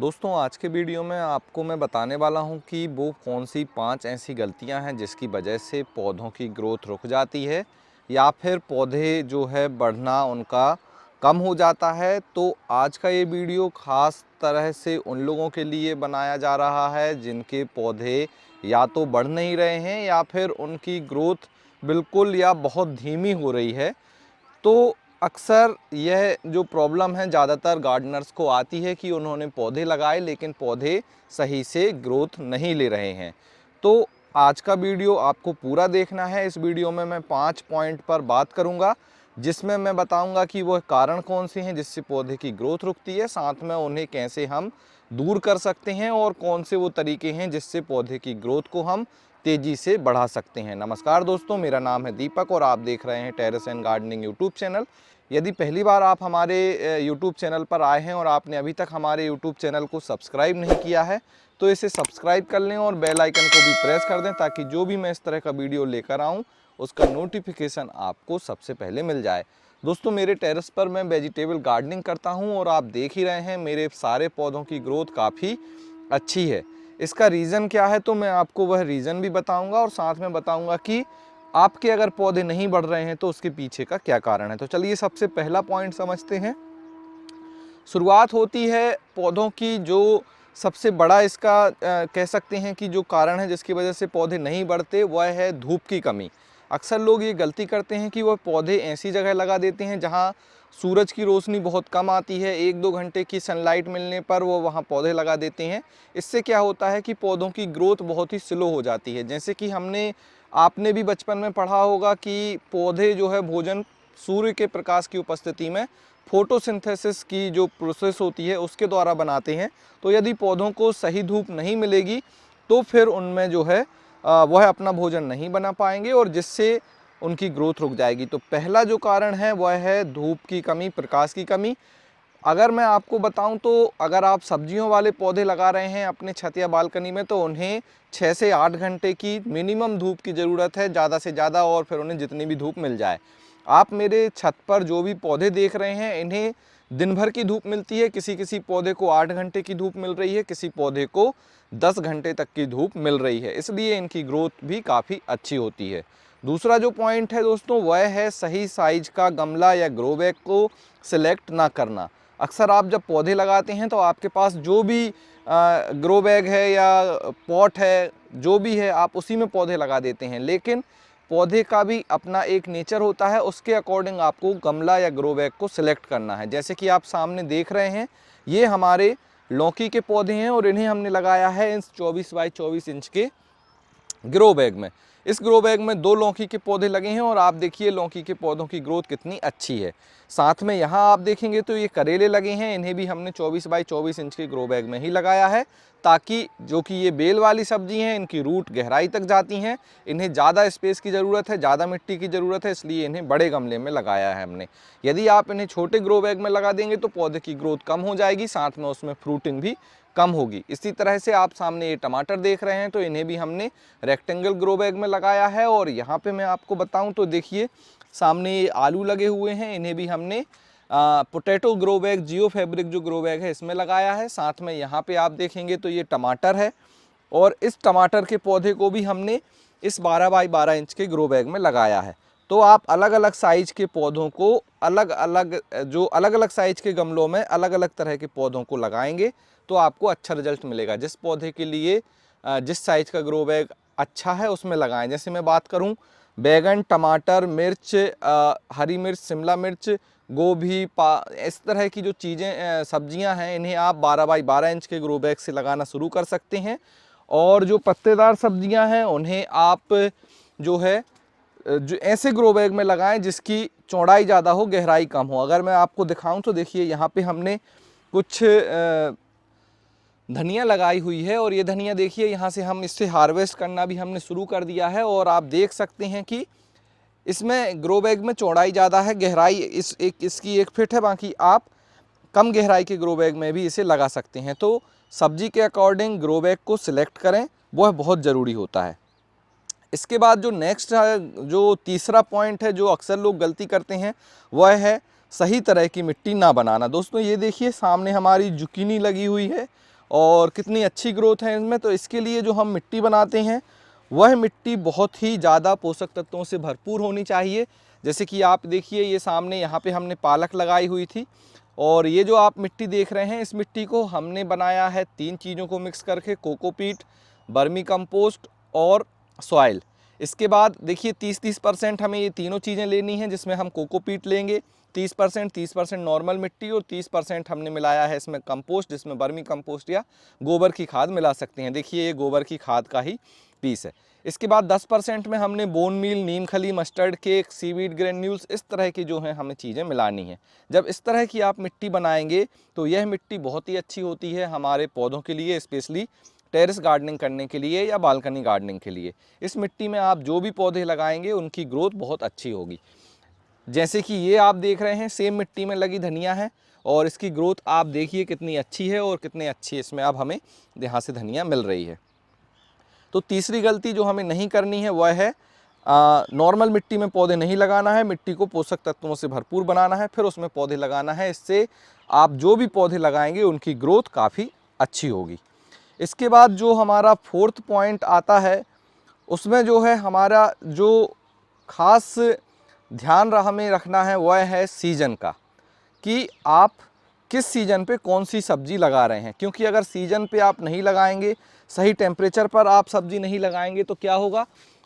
दोस्तों आज के वीडियो में आपको मैं बताने वाला हूं कि वो कौन सी 5 ऐसी गलतियां हैं जिसकी वजह से पौधों की ग्रोथ रुक जाती है या फिर पौधे जो है बढ़ना उनका कम हो जाता है। तो आज का ये वीडियो ख़ास तरह से उन लोगों के लिए बनाया जा रहा है जिनके पौधे या तो बढ़ नहीं रहे हैं या फिर उनकी ग्रोथ बिल्कुल या बहुत धीमी हो रही है। तो अक्सर यह जो प्रॉब्लम है ज़्यादातर गार्डनर्स को आती है कि उन्होंने पौधे लगाए लेकिन पौधे सही से ग्रोथ नहीं ले रहे हैं। तो आज का वीडियो आपको पूरा देखना है। इस वीडियो में मैं 5 पॉइंट पर बात करूंगा जिसमें मैं बताऊंगा कि वह कारण कौन से हैं जिससे पौधे की ग्रोथ रुकती है, साथ में उन्हें कैसे हम दूर कर सकते हैं और कौन से वो तरीके हैं जिससे पौधे की ग्रोथ को हम तेज़ी से बढ़ा सकते हैं। नमस्कार दोस्तों, मेरा नाम है दीपक और आप देख रहे हैं terrace and gardening YouTube channel. यदि पहली बार आप हमारे यूट्यूब चैनल पर आए हैं और आपने अभी तक हमारे यूट्यूब चैनल को सब्सक्राइब नहीं किया है तो इसे सब्सक्राइब कर लें और बेल आइकन को भी प्रेस कर दें ताकि जो भी मैं इस तरह का वीडियो लेकर आऊँ उसका नोटिफिकेशन आपको सबसे पहले मिल जाए। दोस्तों मेरे टेरेस पर मैं वेजिटेबल गार्डनिंग करता हूँ और आप देख ही रहे हैं मेरे सारे पौधों की ग्रोथ काफ़ी अच्छी है। इसका रीज़न क्या है तो मैं आपको वह रीज़न भी बताऊंगा और साथ में बताऊंगा कि आपके अगर पौधे नहीं बढ़ रहे हैं तो उसके पीछे का क्या कारण है। तो चलिए सबसे पहला पॉइंट समझते हैं। शुरुआत होती है पौधों की, जो सबसे बड़ा इसका कह सकते हैं कि जो कारण है जिसकी वजह से पौधे नहीं बढ़ते वह है धूप की कमी। अक्सर लोग ये गलती करते हैं कि वह पौधे ऐसी जगह लगा देते हैं जहाँ सूरज की रोशनी बहुत कम आती है। 1-2 घंटे की सनलाइट मिलने पर वो वहाँ पौधे लगा देते हैं। इससे क्या होता है कि पौधों की ग्रोथ बहुत ही स्लो हो जाती है। जैसे कि आपने भी बचपन में पढ़ा होगा कि पौधे जो है भोजन सूर्य के प्रकाश की उपस्थिति में फोटोसिंथेसिस की जो प्रोसेस होती है उसके द्वारा बनाते हैं। तो यदि पौधों को सही धूप नहीं मिलेगी तो फिर उनमें जो है वह अपना भोजन नहीं बना पाएंगे और जिससे उनकी ग्रोथ रुक जाएगी। तो पहला जो कारण है वह है धूप की कमी, प्रकाश की कमी। अगर मैं आपको बताऊं तो अगर आप सब्जियों वाले पौधे लगा रहे हैं अपने छत या बालकनी में तो उन्हें 6 से 8 घंटे की मिनिमम धूप की ज़रूरत है, ज़्यादा से ज़्यादा, और फिर उन्हें जितनी भी धूप मिल जाए। आप मेरे छत पर जो भी पौधे देख रहे हैं इन्हें दिन भर की धूप मिलती है। किसी किसी पौधे को 8 घंटे की धूप मिल रही है, किसी पौधे को 10 घंटे तक की धूप मिल रही है, इसलिए इनकी ग्रोथ भी काफ़ी अच्छी होती है। दूसरा जो पॉइंट है दोस्तों वह है सही साइज का गमला या ग्रो बैग को सिलेक्ट ना करना। अक्सर आप जब पौधे लगाते हैं तो आपके पास जो भी ग्रो बैग है या पॉट है, जो भी है, आप उसी में पौधे लगा देते हैं। लेकिन पौधे का भी अपना एक नेचर होता है, उसके अकॉर्डिंग आपको गमला या ग्रो बैग को सिलेक्ट करना है। जैसे कि आप सामने देख रहे हैं ये हमारे लौकी के पौधे हैं और इन्हें हमने लगाया है इस 24 बाई 24 इंच के ग्रो बैग में। इस ग्रो बैग में 2 लौकी के पौधे लगे हैं और आप देखिए लौकी के पौधों की ग्रोथ कितनी अच्छी है। साथ में यहाँ आप देखेंगे तो ये करेले लगे हैं, इन्हें भी हमने 24 बाई 24 इंच के ग्रो बैग में ही लगाया है ताकि जो कि ये बेल वाली सब्जी हैं इनकी रूट गहराई तक जाती हैं, इन्हें ज़्यादा स्पेस की ज़रूरत है, ज़्यादा मिट्टी की ज़रूरत है, इसलिए इन्हें बड़े गमले में लगाया है हमने। यदि आप इन्हें छोटे ग्रो बैग में लगा देंगे तो पौधे की ग्रोथ कम हो जाएगी, साथ में उसमें फ्रूटिंग भी कम होगी। इसी तरह से आप सामने ये टमाटर देख रहे हैं तो इन्हें भी हमने रेक्टेंगल ग्रो बैग में लगाया है। और यहाँ पे मैं आपको बताऊं तो देखिए सामने ये आलू लगे हुए हैं, इन्हें भी हमने पोटैटो ग्रो बैग, जियो फैब्रिक जो ग्रो बैग है इसमें लगाया है। साथ में यहाँ पे आप देखेंगे तो ये टमाटर है और इस टमाटर के पौधे को भी हमने इस 12 बाई 12 इंच के ग्रो बैग में लगाया है। तो आप अलग अलग साइज के पौधों को अलग अलग साइज के गमलों में अलग अलग तरह के पौधों को लगाएंगे तो आपको अच्छा रिजल्ट मिलेगा। जिस पौधे के लिए जिस साइज का ग्रो बैग अच्छा है उसमें लगाएं। जैसे मैं बात करूं बैगन, टमाटर, मिर्च, हरी मिर्च, शिमला मिर्च, गोभी, इस तरह की जो चीज़ें सब्जियां हैं इन्हें आप 12 बाई 12 इंच के ग्रो बैग से लगाना शुरू कर सकते हैं। और जो पत्तेदार सब्जियां हैं उन्हें आप जो है जो ऐसे ग्रो बैग में लगाएं जिसकी चौड़ाई ज़्यादा हो, गहराई कम हो। अगर मैं आपको दिखाऊं तो देखिए यहाँ पे हमने कुछ धनिया लगाई हुई है और ये धनिया देखिए यहाँ से हम इससे हार्वेस्ट करना भी हमने शुरू कर दिया है। और आप देख सकते हैं कि इसमें ग्रो बैग में चौड़ाई ज़्यादा है, गहराई इसकी 1 फीट है, बाकी आप कम गहराई के ग्रो बैग में भी इसे लगा सकते हैं। तो सब्जी के अकॉर्डिंग ग्रो बैग को सिलेक्ट करें, वह बहुत ज़रूरी होता है। इसके बाद जो नेक्स्ट जो तीसरा पॉइंट है जो अक्सर लोग गलती करते हैं वह है सही तरह की मिट्टी ना बनाना। दोस्तों ये देखिए सामने हमारी जुकीनी लगी हुई है और कितनी अच्छी ग्रोथ है इसमें। तो इसके लिए जो हम मिट्टी बनाते हैं वह मिट्टी बहुत ही ज़्यादा पोषक तत्वों से भरपूर होनी चाहिए। जैसे कि आप देखिए ये सामने यहाँ पे हमने पालक लगाई हुई थी, और ये जो आप मिट्टी देख रहे हैं इस मिट्टी को हमने बनाया है 3 चीज़ों को मिक्स करके, कोकोपीट, वर्मी कंपोस्ट और सॉइल। इसके बाद देखिए 30-30% हमें ये तीनों चीज़ें लेनी हैं, जिसमें हम कोकोपीट लेंगे 30% नॉर्मल मिट्टी, और 30% हमने मिलाया है इसमें कंपोस्ट, जिसमें वर्मी कंपोस्ट या गोबर की खाद मिला सकते हैं। देखिए ये गोबर की खाद का ही पीस है। इसके बाद 10% में हमने बोन मील, नीम खली, मस्टर्ड केक, सीवीड ग्रेन्यूल्स, इस तरह की जो हैं हमें चीज़ें मिलानी हैं। जब इस तरह की आप मिट्टी बनाएंगे तो यह मिट्टी बहुत ही अच्छी होती है हमारे पौधों के लिए, स्पेशली टेरेस गार्डनिंग करने के लिए या बालकनी गार्डनिंग के लिए। इस मिट्टी में आप जो भी पौधे लगाएंगे उनकी ग्रोथ बहुत अच्छी होगी। जैसे कि ये आप देख रहे हैं सेम मिट्टी में लगी धनिया है, और इसकी ग्रोथ आप देखिए कितनी अच्छी है, और कितनी अच्छी इसमें अब हमें यहाँ से धनिया मिल रही है। तो तीसरी गलती जो हमें नहीं करनी है वह है नॉर्मल मिट्टी में पौधे नहीं लगाना है, मिट्टी को पोषक तत्वों से भरपूर बनाना है, फिर उसमें पौधे लगाना है। इससे आप जो भी पौधे लगाएंगे उनकी ग्रोथ काफ़ी अच्छी होगी। इसके बाद जो हमारा 4th पॉइंट आता है, उसमें जो है हमारा जो ख़ास ध्यान हमें रखना है वह है सीज़न का, कि आप किस सीज़न पे कौन सी सब्ज़ी लगा रहे हैं। क्योंकि अगर सीज़न पे आप नहीं लगाएंगे, सही टेम्परेचर पर आप सब्ज़ी नहीं लगाएंगे तो क्या होगा,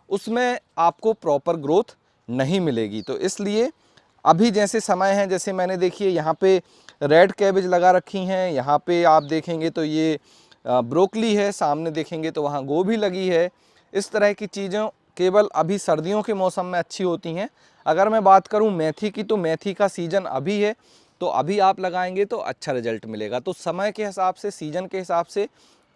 उसमें आपको प्रॉपर ग्रोथ नहीं मिलेगी। तो इसलिए अभी जैसे समय है, जैसे मैंने देखिए यहाँ पे रेड कैबेज लगा रखी हैं, यहाँ पे आप देखेंगे तो ये ब्रोकली है, सामने देखेंगे तो वहाँ गोभी लगी है। इस तरह की चीज़ें केवल अभी सर्दियों के मौसम में अच्छी होती हैं। अगर मैं बात करूं मेथी की, तो मेथी का सीज़न अभी है, तो अभी आप लगाएंगे तो अच्छा रिजल्ट मिलेगा। तो समय के हिसाब से, सीज़न के हिसाब से,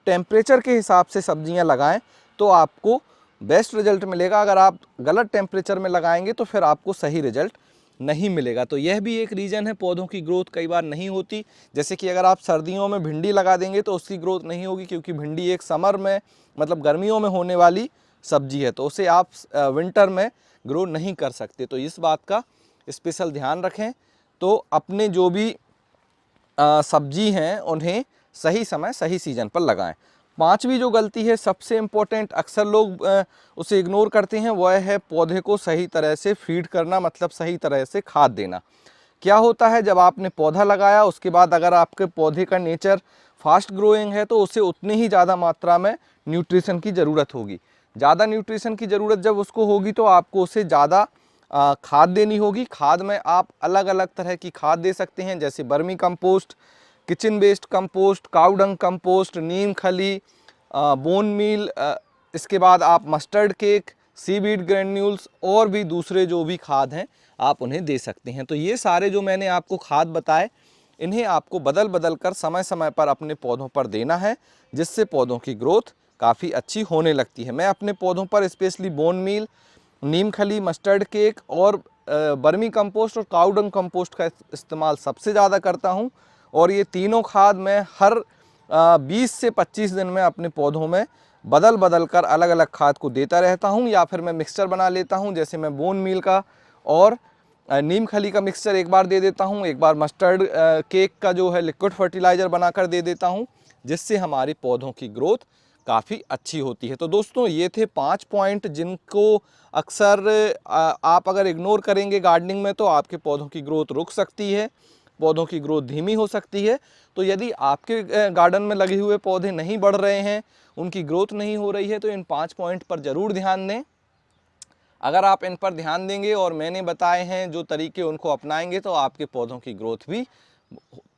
टेम्परेचर के हिसाब से सब्जियां लगाएं तो आपको बेस्ट रिजल्ट मिलेगा। अगर आप गलत टेम्परेचर में लगाएंगे तो फिर आपको सही रिजल्ट नहीं मिलेगा। तो यह भी एक रीज़न है, पौधों की ग्रोथ कई बार नहीं होती। जैसे कि अगर आप सर्दियों में भिंडी लगा देंगे तो उसकी ग्रोथ नहीं होगी, क्योंकि भिंडी एक समर में, मतलब गर्मियों में होने वाली सब्जी है, तो उसे आप विंटर में ग्रो नहीं कर सकते। तो इस बात का स्पेशल ध्यान रखें। तो अपने जो भी सब्जी हैं उन्हें सही समय, सही सीज़न पर लगाएं। 5वीं जो गलती है, सबसे इम्पोर्टेंट, अक्सर लोग उसे इग्नोर करते हैं, वह है पौधे को सही तरह से फीड करना, मतलब सही तरह से खाद देना। क्या होता है, जब आपने पौधा लगाया उसके बाद अगर आपके पौधे का नेचर फास्ट ग्रोइंग है तो उसे उतनी ही ज़्यादा मात्रा में न्यूट्रिशन की ज़रूरत होगी। ज़्यादा न्यूट्रिशन की ज़रूरत जब उसको होगी तो आपको उसे ज़्यादा खाद देनी होगी। खाद में आप अलग अलग तरह की खाद दे सकते हैं, जैसे vermi compost, kitchen waste compost, cow dung compost, नीम खली, बोन मील, इसके बाद आप मस्टर्ड केक, सीवीड ग्रेन्यूल्स और भी दूसरे जो भी खाद हैं आप उन्हें दे सकते हैं। तो ये सारे जो मैंने आपको खाद बताए, इन्हें आपको बदल बदल कर समय समय पर अपने पौधों पर देना है, जिससे पौधों की ग्रोथ काफ़ी अच्छी होने लगती है। मैं अपने पौधों पर स्पेशली बोन मील, नीम खली, मस्टर्ड केक और वर्मी कंपोस्ट और काऊ डंग कंपोस्ट का इस्तेमाल सबसे ज़्यादा करता हूँ। और ये तीनों खाद मैं हर 20 से 25 दिन में अपने पौधों में बदल बदल कर अलग अलग खाद को देता रहता हूँ, या फिर मैं मिक्सचर बना लेता हूँ। जैसे मैं बोन मील का और नीम खली का मिक्सचर एक बार दे देता हूँ, एक बार मस्टर्ड केक का जो है लिक्विड फर्टिलाइज़र बनाकर दे देता हूँ, जिससे हमारे पौधों की ग्रोथ काफ़ी अच्छी होती है। तो दोस्तों ये थे 5 पॉइंट जिनको अक्सर आप अगर इग्नोर करेंगे गार्डनिंग में तो आपके पौधों की ग्रोथ रुक सकती है, पौधों की ग्रोथ धीमी हो सकती है। तो यदि आपके गार्डन में लगे हुए पौधे नहीं बढ़ रहे हैं, उनकी ग्रोथ नहीं हो रही है, तो इन 5 पॉइंट पर ज़रूर ध्यान दें। अगर आप इन पर ध्यान देंगे और मैंने बताए हैं जो तरीके, उनको अपनाएंगे तो आपके पौधों की ग्रोथ भी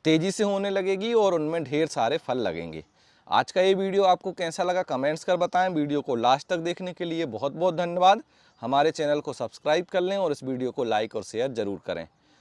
तेज़ी से होने लगेगी और उनमें ढेर सारे फल लगेंगे। आज का ये वीडियो आपको कैसा लगा कमेंट्स कर बताएं। वीडियो को लास्ट तक देखने के लिए बहुत बहुत धन्यवाद। हमारे चैनल को सब्सक्राइब कर लें और इस वीडियो को लाइक और शेयर ज़रूर करें।